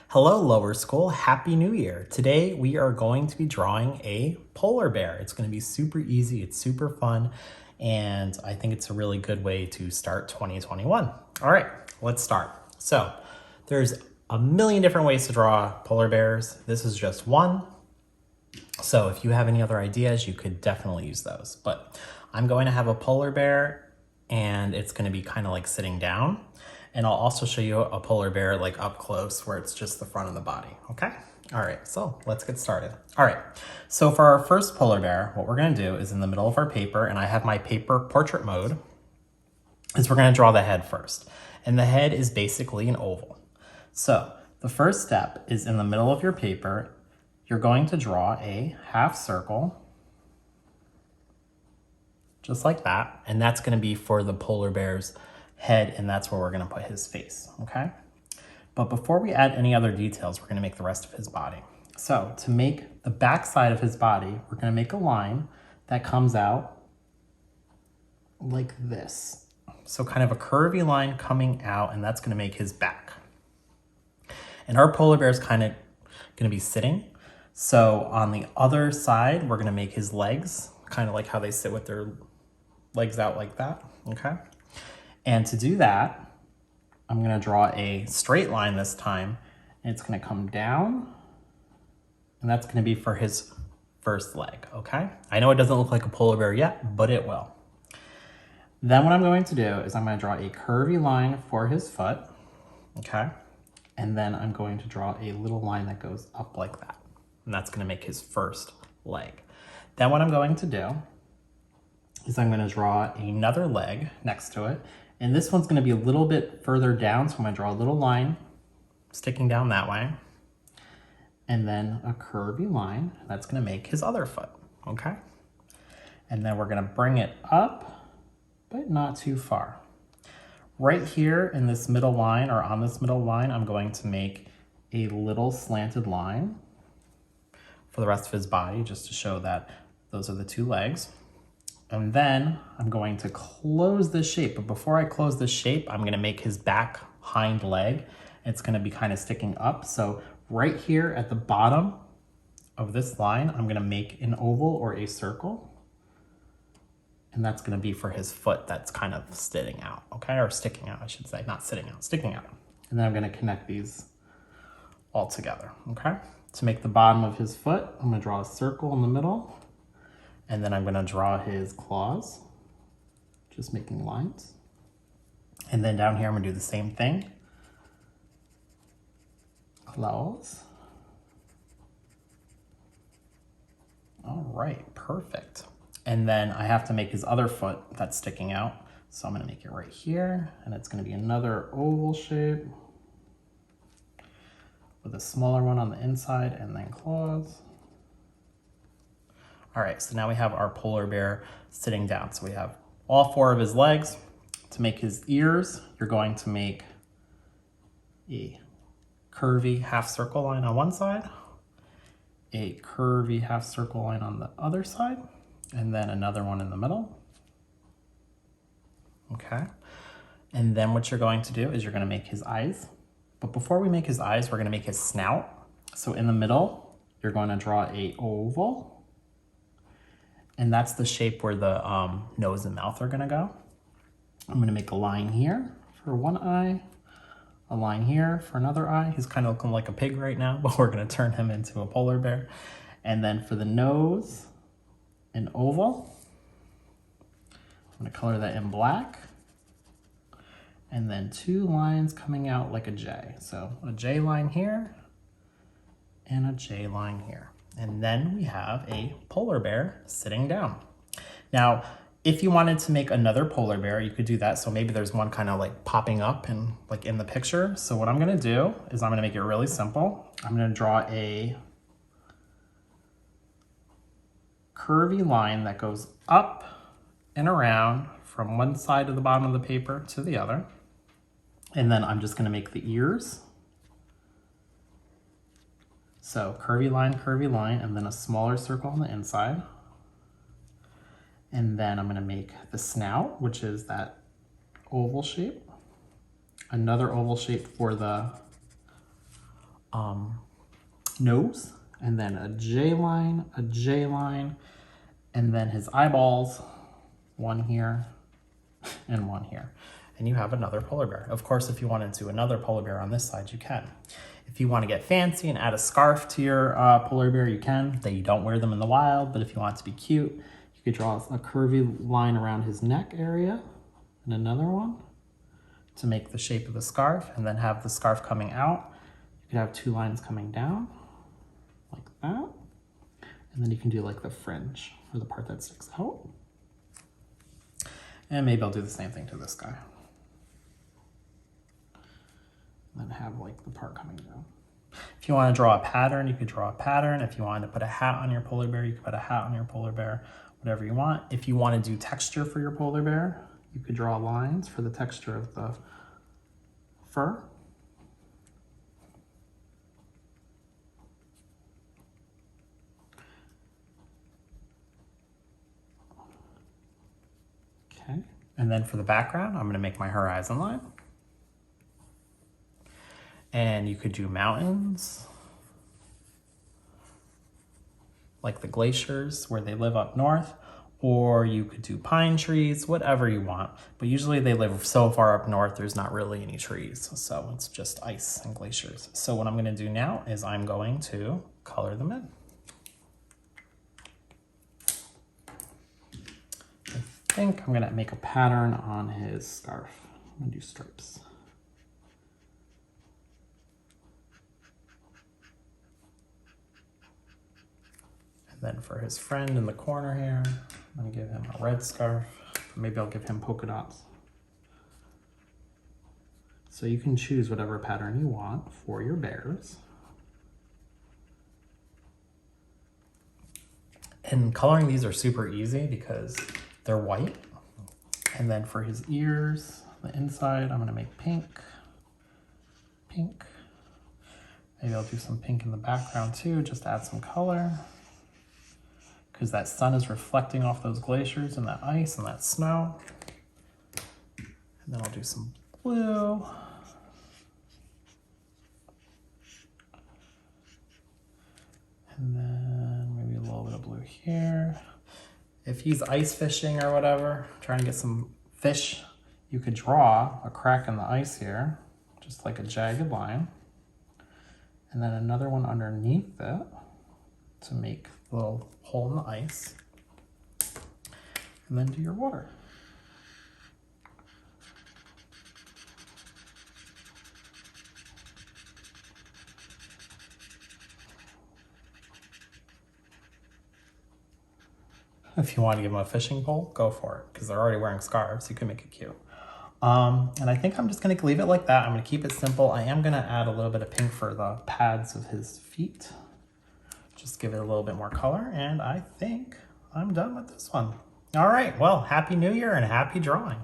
Hello, lower school. Happy New Year. Today we are going to be drawing a polar bear. It's going to be super easy, it's super fun, and I think it's a really good way to start 2021. All right, let's start. So there's a million different ways to draw polar bears. This is just one. So if you have any other ideas, you could definitely use those. But I'm going to have a polar bear and it's going to be kind of like sitting down. And I'll also show you a polar bear like up close where it's just the front of the body, okay? All right, so let's get started. All right, so for our first polar bear, what we're gonna do is in the middle of our paper, and I have my paper portrait mode, is we're gonna draw the head first. And the head is basically an oval. So the first step is in the middle of your paper, you're going to draw a half circle, just like that. And that's gonna be for the polar bear's head, and that's where we're gonna put his face, okay? But before we add any other details, we're gonna make the rest of his body. So to make the back side of his body, we're gonna make a line that comes out like this. So kind of a curvy line coming out, and that's gonna make his back. And our polar bear is kind of gonna be sitting. So on the other side, we're gonna make his legs, kind of like how they sit with their legs out like that, okay? And to do that, I'm gonna draw a straight line this time, and it's gonna come down, and that's gonna be for his first leg, okay? I know it doesn't look like a polar bear yet, but it will. Then what I'm going to do is I'm gonna draw a curvy line for his foot, okay? And then I'm going to draw a little line that goes up like that, and that's gonna make his first leg. Then what I'm going to do is I'm gonna draw another leg next to it, and this one's gonna be a little bit further down, so I'm gonna draw a little line sticking down that way, and then a curvy line, that's gonna make his other foot, okay? And then we're gonna bring it up, but not too far. Right here in this middle line, or on this middle line, I'm going to make a little slanted line for the rest of his body, just to show that those are the two legs. And then I'm going to close this shape, but before I close this shape, I'm gonna make his back hind leg. It's gonna be kind of sticking up. So right here at the bottom of this line, I'm gonna make an oval or a circle. And that's gonna be for his foot that's kind of sitting out, okay? Or sticking out, I should say, not sitting out, sticking out. And then I'm gonna connect these all together, okay? To make the bottom of his foot, I'm gonna draw a circle in the middle. And then I'm gonna draw his claws, just making lines. And then down here, I'm gonna do the same thing. Claws. All right, perfect. And then I have to make his other foot that's sticking out. So I'm gonna make it right here, and it's gonna be another oval shape with a smaller one on the inside and then claws. All right, so now we have our polar bear sitting down. So we have all four of his legs. To make his ears, you're going to make a curvy half circle line on one side, a curvy half circle line on the other side, and then another one in the middle. Okay. And then what you're going to do is you're gonna make his eyes. But before we make his eyes, we're gonna make his snout. So in the middle, you're going to draw a oval. And that's the shape where the nose and mouth are gonna go. I'm gonna make a line here for one eye, a line here for another eye. He's kind of looking like a pig right now, but we're gonna turn him into a polar bear. And then for the nose, an oval. I'm gonna color that in black. And then two lines coming out like a J. So a J line here and a J line here. And then we have a polar bear sitting down. Now, if you wanted to make another polar bear, you could do that. So maybe there's one kind of like popping up and like in the picture. So what I'm gonna do is I'm gonna make it really simple. I'm gonna draw a curvy line that goes up and around from one side of the bottom of the paper to the other. And then I'm just gonna make the ears. So curvy line, and then a smaller circle on the inside. And then I'm gonna make the snout, which is that oval shape. Another oval shape for the nose, and then a J line, and then his eyeballs, one here and one here. And you have another polar bear. Of course, if you wanted to do another polar bear on this side, you can. If you want to get fancy and add a scarf to your polar bear, you can. You don't wear them in the wild, but if you want it to be cute, you could draw a curvy line around his neck area and another one to make the shape of the scarf, and then have the scarf coming out. You could have two lines coming down like that. And then you can do like the fringe, or the part that sticks out. And maybe I'll do the same thing to this guy. And then have like the part coming down. If you want to draw a pattern, you could draw a pattern. If you wanted to put a hat on your polar bear, you could put a hat on your polar bear, whatever you want. If you want to do texture for your polar bear, you could draw lines for the texture of the fur. Okay, and then for the background, I'm going to make my horizon line. And you could do mountains, like the glaciers where they live up north, or you could do pine trees, whatever you want. But usually they live so far up north, there's not really any trees. So it's just ice and glaciers. So what I'm going to do now is I'm going to color them in. I think I'm going to make a pattern on his scarf. I'm going to do stripes. And then for his friend in the corner here, I'm going to give him a red scarf. Maybe I'll give him polka dots. So you can choose whatever pattern you want for your bears. And coloring these are super easy because they're white. And then for his ears, the inside, I'm going to make pink. Pink. Maybe I'll do some pink in the background too, just to add some color. Because that sun is reflecting off those glaciers and that ice and that snow. And then I'll do some blue. And then maybe a little bit of blue here. If he's ice fishing or whatever, trying to get some fish, you could draw a crack in the ice here, just like a jagged line. And then another one underneath it to make a little hole in the ice. And then do your water. If you want to give them a fishing pole, go for it, because they're already wearing scarves. You can make it cute. And I think I'm just going to leave it like that. I'm going to keep it simple. I am going to add a little bit of pink for the pads of his feet. Just give it a little bit more color, and I think I'm done with this one. All right, well, Happy New Year and happy drawing.